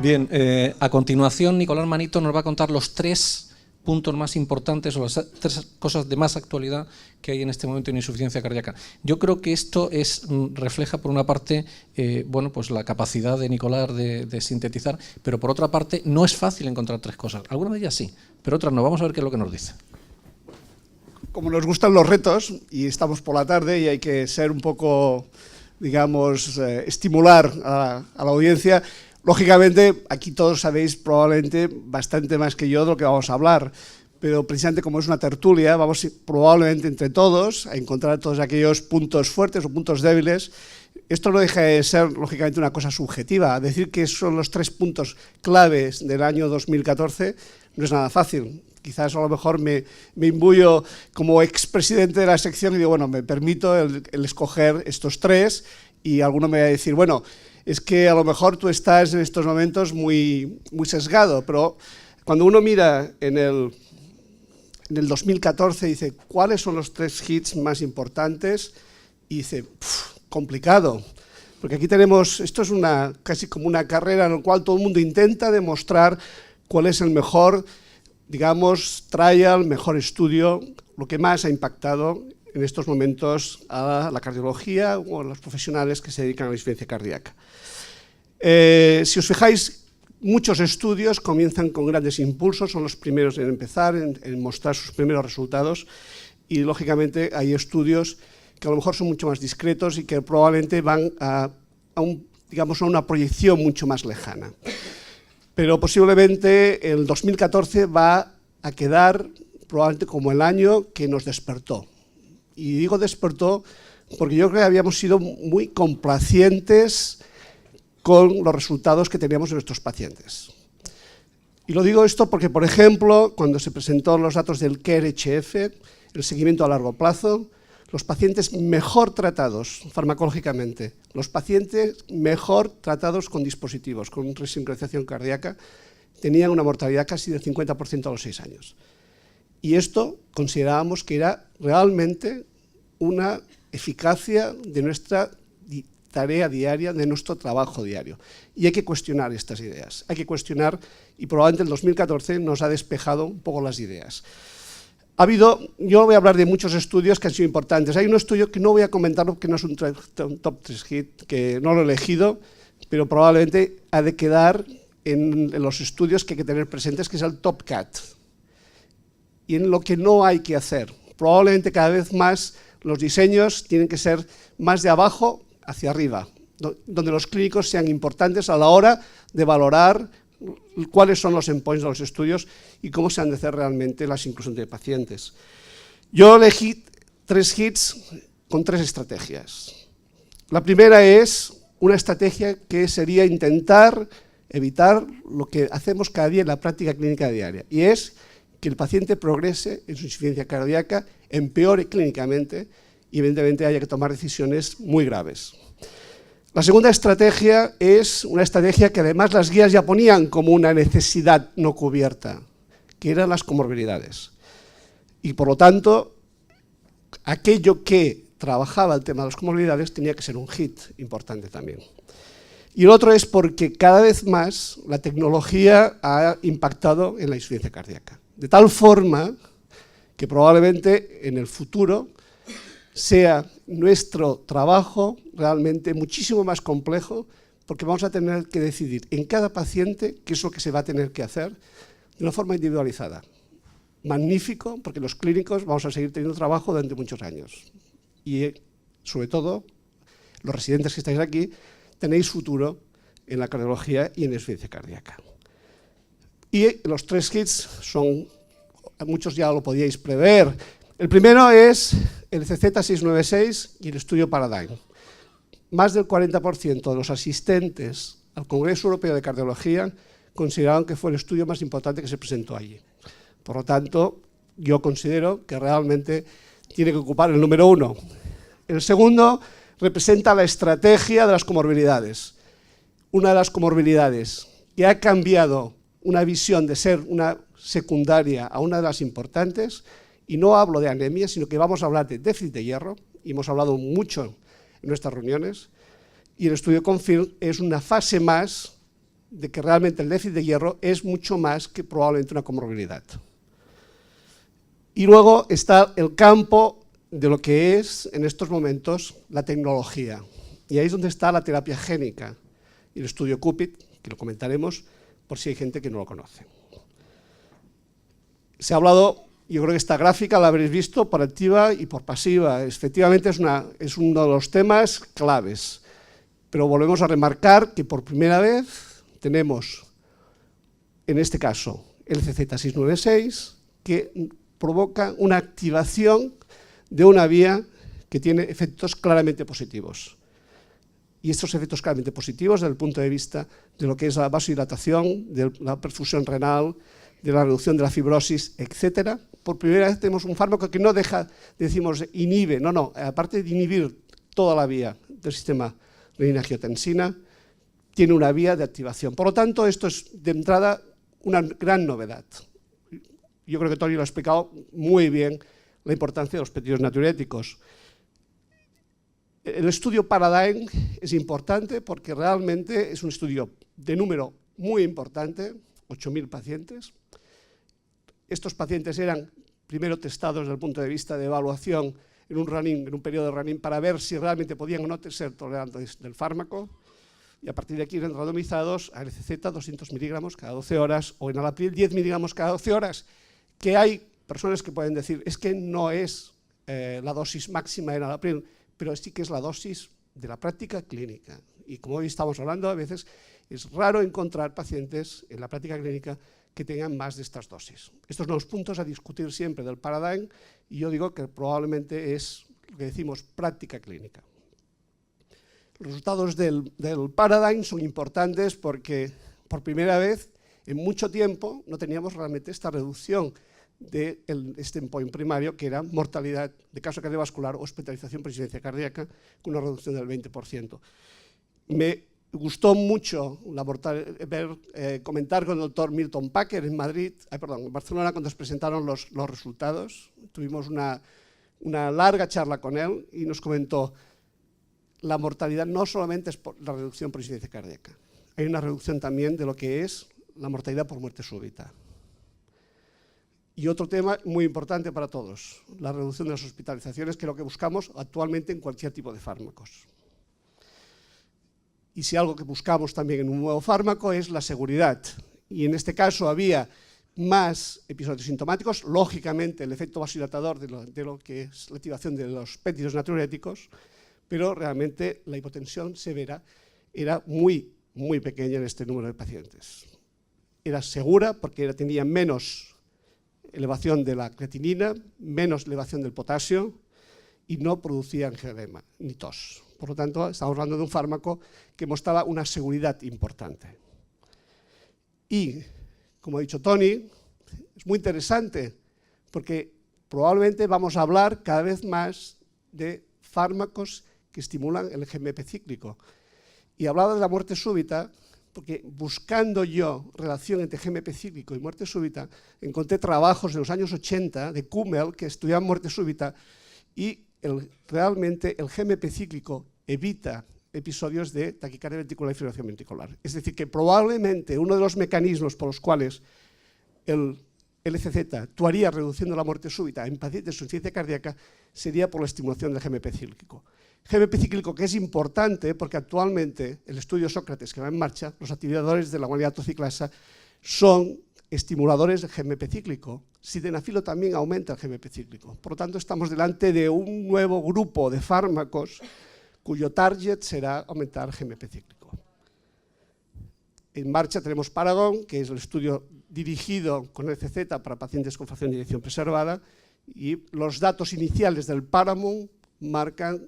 Bien, a continuación Nicolás Manito nos va a contar los 3 puntos más importantes o las 3 cosas de más actualidad que hay en este momento en insuficiencia cardíaca. Yo creo que esto refleja por una parte bueno, pues la capacidad de Nicolás de sintetizar, pero por otra parte no es fácil encontrar 3 cosas. Algunas de ellas sí, pero otras no. Vamos a ver qué es lo que nos dice. Como nos gustan los retos y estamos por la tarde y hay que ser un poco, digamos, estimular a la audiencia, lógicamente aquí todos sabéis probablemente bastante más que yo de lo que vamos a hablar, pero precisamente como es una tertulia, vamos probablemente entre todos a encontrar todos aquellos puntos fuertes o puntos débiles. Esto no deja de ser, lógicamente, una cosa subjetiva. Decir que son los 3 puntos claves del año 2014 no es nada fácil. Quizás a lo mejor me imbuyo como expresidente de la sección y digo, bueno, me permito el escoger estos 3 y alguno me va a decir, bueno, es que a lo mejor tú estás en estos momentos muy sesgado, pero cuando uno mira en el 2014 dice, ¿cuáles son los 3 hits más importantes? Y dice, complicado, porque aquí tenemos, esto es casi como una carrera en la cual todo el mundo intenta demostrar cuál es el mejor, digamos, trial, mejor estudio, lo que más ha impactado en estos momentos a la cardiología o a los profesionales que se dedican a la insuficiencia cardíaca. Si os fijáis, muchos estudios comienzan con grandes impulsos, son los primeros en empezar, en mostrar sus primeros resultados y, lógicamente, hay estudios que a lo mejor son mucho más discretos y que probablemente van a una proyección mucho más lejana. Pero posiblemente el 2014 va a quedar probablemente como el año que nos despertó. Y digo despertó porque yo creo que habíamos sido muy complacientes con los resultados que teníamos en nuestros pacientes. Y lo digo esto porque, por ejemplo, cuando se presentó los datos del CARE-HF, el seguimiento a largo plazo, los pacientes mejor tratados farmacológicamente, los pacientes mejor tratados con dispositivos, con resincronización cardíaca, tenían una mortalidad casi del 50% a los 6 años. Y esto considerábamos que era realmente una eficacia de nuestra tarea diaria, de nuestro trabajo diario. Y hay que cuestionar estas ideas, hay que cuestionar, y probablemente el 2014 nos ha despejado un poco las ideas. Yo voy a hablar de muchos estudios que han sido importantes. Hay un estudio que no voy a comentar porque no es un top 3 hit, que no lo he elegido, pero probablemente ha de quedar en los estudios que hay que tener presentes, que es el top cat. Y en lo que no hay que hacer. Probablemente cada vez más los diseños tienen que ser más de abajo hacia arriba, donde los clínicos sean importantes a la hora de valorar cuáles son los endpoints de los estudios y cómo se han de hacer realmente las inclusiones de pacientes. Yo elegí 3 hits con 3 estrategias. La primera es una estrategia que sería intentar evitar lo que hacemos cada día en la práctica clínica diaria, y es que el paciente progrese en su insuficiencia cardíaca, empeore clínicamente y evidentemente haya que tomar decisiones muy graves. La segunda estrategia es una estrategia que además las guías ya ponían como una necesidad no cubierta, que eran las comorbilidades. Y por lo tanto, aquello que trabajaba el tema de las comorbilidades tenía que ser un hit importante también. Y el otro es porque cada vez más la tecnología ha impactado en la insuficiencia cardíaca. De tal forma que probablemente en el futuro sea nuestro trabajo realmente muchísimo más complejo, porque vamos a tener que decidir en cada paciente qué es lo que se va a tener que hacer de una forma individualizada. Magnífico, porque los clínicos vamos a seguir teniendo trabajo durante muchos años. Y sobre todo, los residentes que estáis aquí, tenéis futuro en la cardiología y en la insuficiencia cardíaca. Y los 3 hits son, muchos ya lo podíais prever. El primero es el CZ696 y el estudio Paradigm. Más del 40% de los asistentes al Congreso Europeo de Cardiología consideraron que fue el estudio más importante que se presentó allí. Por lo tanto, yo considero que realmente tiene que ocupar el número 1. El segundo representa la estrategia de las comorbilidades. Una de las comorbilidades que ha cambiado una visión de ser una secundaria a una de las importantes, y no hablo de anemia, sino que vamos a hablar de déficit de hierro, y hemos hablado mucho en nuestras reuniones, y el estudio CONFIRM es una fase más de que realmente el déficit de hierro es mucho más que probablemente una comorbilidad. Y luego está el campo de lo que es, en estos momentos, la tecnología. Y ahí es donde está la terapia génica y el estudio CUPIT, que lo comentaremos por si hay gente que no lo conoce. Se ha hablado, yo creo que esta gráfica la habréis visto por activa y por pasiva. Efectivamente es uno de los temas claves. Pero volvemos a remarcar que por primera vez tenemos, en este caso, el LCZ696, que provoca una activación de una vía que tiene efectos claramente positivos. Y estos efectos claramente positivos desde el punto de vista de lo que es la vasodilatación, de la perfusión renal, de la reducción de la fibrosis, etcétera. Por primera vez tenemos un fármaco que no deja, decimos, inhibe, no, aparte de inhibir toda la vía del sistema renina-angiotensina, tiene una vía de activación. Por lo tanto, esto es de entrada una gran novedad. Yo creo que Tony lo ha explicado muy bien, la importancia de los péptidos natriuréticos. El estudio Paradigm es importante porque realmente es un estudio de número muy importante, 8.000 pacientes. Estos pacientes eran primero testados desde el punto de vista de evaluación en un periodo de running para ver si realmente podían o no ser tolerantes del fármaco, y a partir de aquí eran randomizados a LCZ 200 miligramos cada 12 horas o en Enalapril 10 miligramos cada 12 horas, que hay personas que pueden decir, es que no es la dosis máxima de Enalapril, pero sí que es la dosis de la práctica clínica. Y como hoy estamos hablando, a veces es raro encontrar pacientes en la práctica clínica que tengan más de estas dosis. Estos son los puntos a discutir siempre del Paradigm, y yo digo que probablemente es lo que decimos práctica clínica. Los resultados del Paradigm son importantes porque por primera vez en mucho tiempo no teníamos realmente esta reducción del endpoint primario, que era mortalidad de caso cardiovascular o hospitalización por insuficiencia cardíaca, con una reducción del 20%. Me gustó mucho comentar con el doctor Milton Packer en Barcelona, cuando nos presentaron los resultados. Tuvimos una larga charla con él y nos comentó: la mortalidad no solamente es por la reducción por insuficiencia cardíaca, hay una reducción también de lo que es la mortalidad por muerte súbita. Y otro tema muy importante para todos, la reducción de las hospitalizaciones, que es lo que buscamos actualmente en cualquier tipo de fármacos. Y si algo que buscamos también en un nuevo fármaco es la seguridad. Y en este caso había más episodios sintomáticos, lógicamente el efecto vasodilatador de lo que es la activación de los péptidos natriuréticos, pero realmente la hipotensión severa era muy pequeña en este número de pacientes. Era segura porque tenía menos elevación de la creatinina, menos elevación del potasio y no producía angioedema ni tos. Por lo tanto, estamos hablando de un fármaco que mostraba una seguridad importante. Y, como ha dicho Tony, es muy interesante porque probablemente vamos a hablar cada vez más de fármacos que estimulan el GMP cíclico. Y hablaba de la muerte súbita porque buscando yo relación entre GMP cíclico y muerte súbita, encontré trabajos de los años 80 de Kummel que estudiaban muerte súbita y realmente el GMP cíclico evita episodios de taquicardia ventricular y fibrilación ventricular. Es decir, que probablemente uno de los mecanismos por los cuales el LCZ actuaría reduciendo la muerte súbita en pacientes de insuficiencia cardíaca sería por la estimulación del GMP cíclico. GMP cíclico que es importante porque actualmente el estudio Sócrates que va en marcha, los activadores de la guanidina autociclasa son estimuladores de GMP cíclico. Sildenafilo también aumenta el GMP cíclico. Por lo tanto, estamos delante de un nuevo grupo de fármacos cuyo target será aumentar el GMP cíclico. En marcha tenemos Paragon, que es el estudio dirigido con LCZ para pacientes con fracción de eyección preservada, y los datos iniciales del Paramount marcan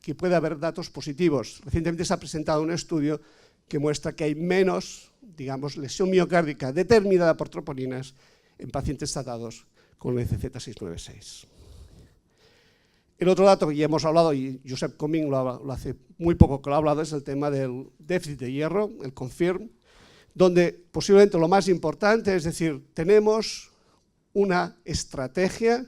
que puede haber datos positivos. Recientemente se ha presentado un estudio que muestra que hay menos, digamos, lesión miocárdica determinada por troponinas en pacientes tratados con el LCZ696. El otro dato que ya hemos hablado, y Josep Comín lo hace muy poco que lo ha hablado, es el tema del déficit de hierro, el CONFIRM, donde posiblemente lo más importante, es decir, tenemos una estrategia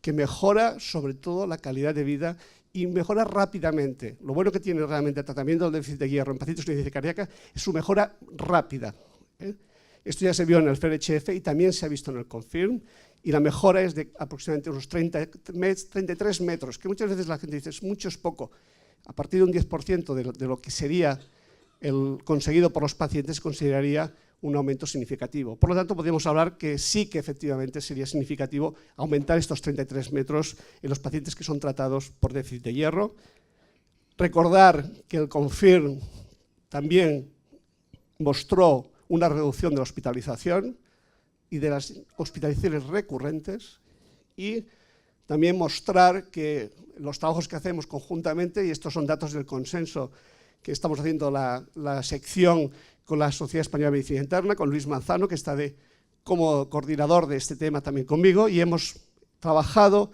que mejora sobre todo la calidad de vida y mejora rápidamente. Lo bueno que tiene realmente el tratamiento del déficit de hierro en pacientes con insuficiencia cardíaca es su mejora rápida. Esto ya se vio en el FER-HF y también se ha visto en el CONFIRM, y la mejora es de aproximadamente unos 33 metros, que muchas veces la gente dice, es mucho, es poco. A partir de un 10% de lo que sería el conseguido por los pacientes, se consideraría un aumento significativo. Por lo tanto, podríamos hablar que sí que efectivamente sería significativo aumentar estos 33 metros en los pacientes que son tratados por déficit de hierro. Recordar que el CONFIRM también mostró una reducción de la hospitalización y de las hospitalizaciones recurrentes, y también mostrar que los trabajos que hacemos conjuntamente, y estos son datos del consenso que estamos haciendo la sección con la Sociedad Española de Medicina Interna, con Luis Manzano, que está como coordinador de este tema también conmigo, y hemos trabajado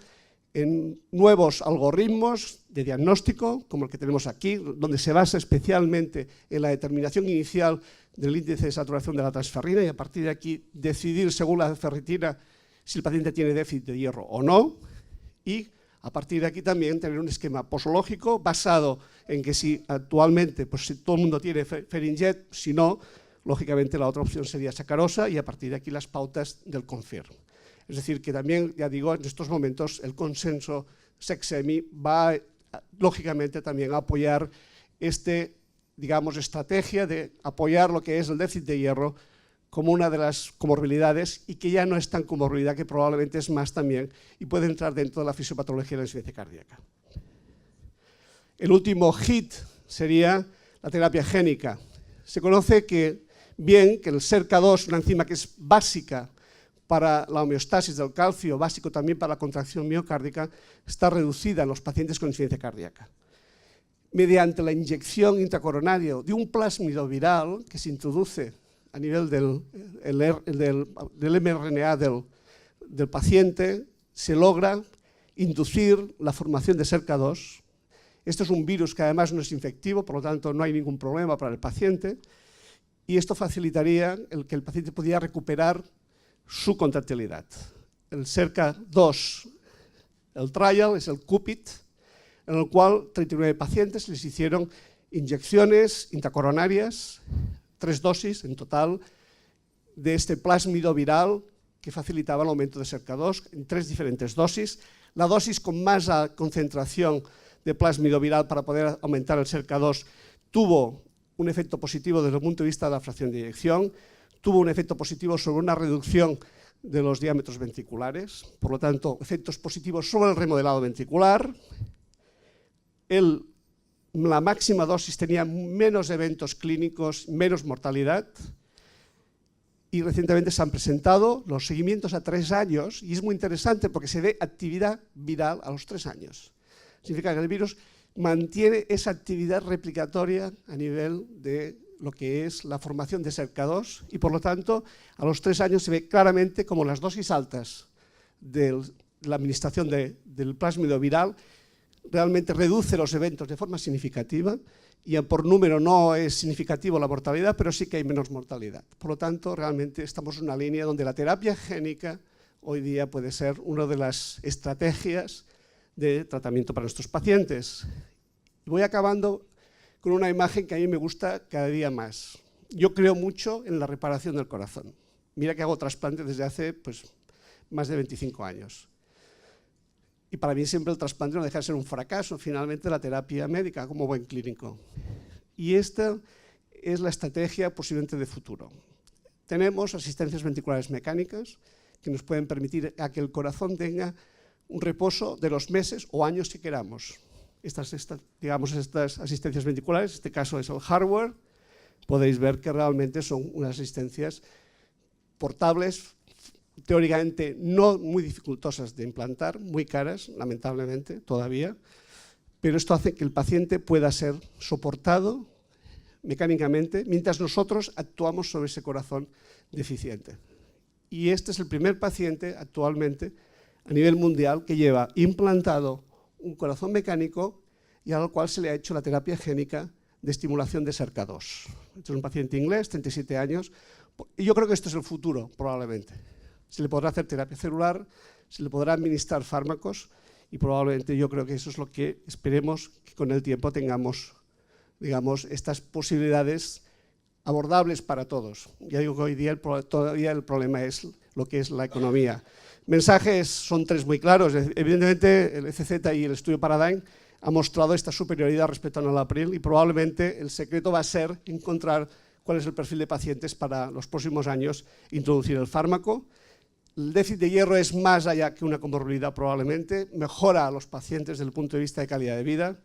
en nuevos algoritmos de diagnóstico, como el que tenemos aquí, donde se basa especialmente en la determinación inicial del índice de saturación de la transferrina, y a partir de aquí decidir según la ferritina si el paciente tiene déficit de hierro o no, y a partir de aquí también tener un esquema posológico basado en que si actualmente pues si todo el mundo tiene Ferinjet, si no, lógicamente la otra opción sería sacarosa, y a partir de aquí las pautas del CONFIRM. Es decir, que también, ya digo, en estos momentos el consenso SECSEMI va, lógicamente, también a apoyar digamos, estrategia de apoyar lo que es el déficit de hierro como una de las comorbilidades, y que ya no es tan comorbilidad, que probablemente es más también, y puede entrar dentro de la fisiopatología de la insuficiencia cardíaca. El último hit sería la terapia génica. Se conoce bien que el SERCA2, una enzima que es básica para la homeostasis del calcio, básico también para la contracción miocárdica, está reducida en los pacientes con insuficiencia cardíaca. Mediante la inyección intracoronaria de un plásmido viral que se introduce a nivel del mRNA del paciente, se logra inducir la formación de SERCA2. Esto es un virus que además no es infectivo, por lo tanto no hay ningún problema para el paciente, y esto facilitaría que el paciente pudiera recuperar su contractilidad. El SERCA2, el trial, es el CUPIT, en el cual 39 pacientes les hicieron inyecciones intracoronarias, 3 dosis en total, de este plásmido viral que facilitaba el aumento de SERCA2 en 3 diferentes dosis. La dosis con más concentración de plásmido viral para poder aumentar el SERCA2 tuvo un efecto positivo desde el punto de vista de la fracción de eyección, tuvo un efecto positivo sobre una reducción de los diámetros ventriculares, por lo tanto, efectos positivos sobre el remodelado ventricular. La máxima dosis tenía menos eventos clínicos, menos mortalidad, y recientemente se han presentado los seguimientos a 3 años, y es muy interesante porque se ve actividad viral a los 3 años. Significa que el virus mantiene esa actividad replicatoria a nivel de lo que es la formación de SERCA2, y por lo tanto a los 3 años se ve claramente como las dosis altas de la administración del plásmido viral realmente reduce los eventos de forma significativa, y por número no es significativo la mortalidad, pero sí que hay menos mortalidad. Por lo tanto, realmente estamos en una línea donde la terapia génica hoy día puede ser una de las estrategias de tratamiento para nuestros pacientes. Voy acabando con una imagen que a mí me gusta cada día más. Yo creo mucho en la reparación del corazón. Mira que hago trasplante desde hace más de 25 años. Y para mí siempre el trasplante no deja de ser un fracaso, finalmente, la terapia médica como buen clínico. Y esta es la estrategia posiblemente de futuro. Tenemos asistencias ventriculares mecánicas que nos pueden permitir a que el corazón tenga un reposo de los meses o años que queramos. Estas asistencias ventriculares, en este caso es el hardware, podéis ver que realmente son unas asistencias portables, teóricamente no muy dificultosas de implantar, muy caras, lamentablemente, todavía, pero esto hace que el paciente pueda ser soportado mecánicamente mientras nosotros actuamos sobre ese corazón deficiente. Y este es el primer paciente actualmente a nivel mundial que lleva implantado un corazón mecánico y al cual se le ha hecho la terapia génica de estimulación de SERCA2. Este es un paciente inglés, 37 años, y yo creo que esto es el futuro, probablemente. Se le podrá hacer terapia celular, se le podrá administrar fármacos, y probablemente yo creo que eso es lo que esperemos que con el tiempo tengamos, digamos, estas posibilidades abordables para todos. Ya digo que hoy día todavía el problema es lo que es la economía. Mensajes son tres muy claros. Evidentemente el ECZ y el estudio Paradigm han mostrado esta superioridad respecto al April y probablemente el secreto va a ser encontrar cuál es el perfil de pacientes para los próximos años introducir el fármaco. El déficit de hierro es más allá que una comorbilidad probablemente, mejora a los pacientes desde el punto de vista de calidad de vida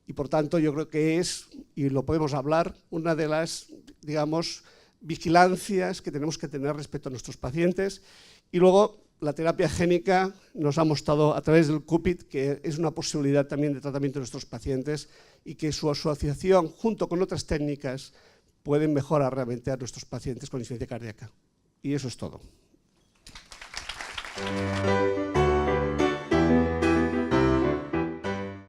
y por tanto yo creo que es, y lo podemos hablar, una de las, digamos, vigilancias que tenemos que tener respecto a nuestros pacientes. Y luego la terapia génica nos ha mostrado a través del CUPIT que es una posibilidad también de tratamiento de nuestros pacientes y que su asociación junto con otras técnicas pueden mejorar realmente a nuestros pacientes con insuficiencia cardíaca. Y eso es todo.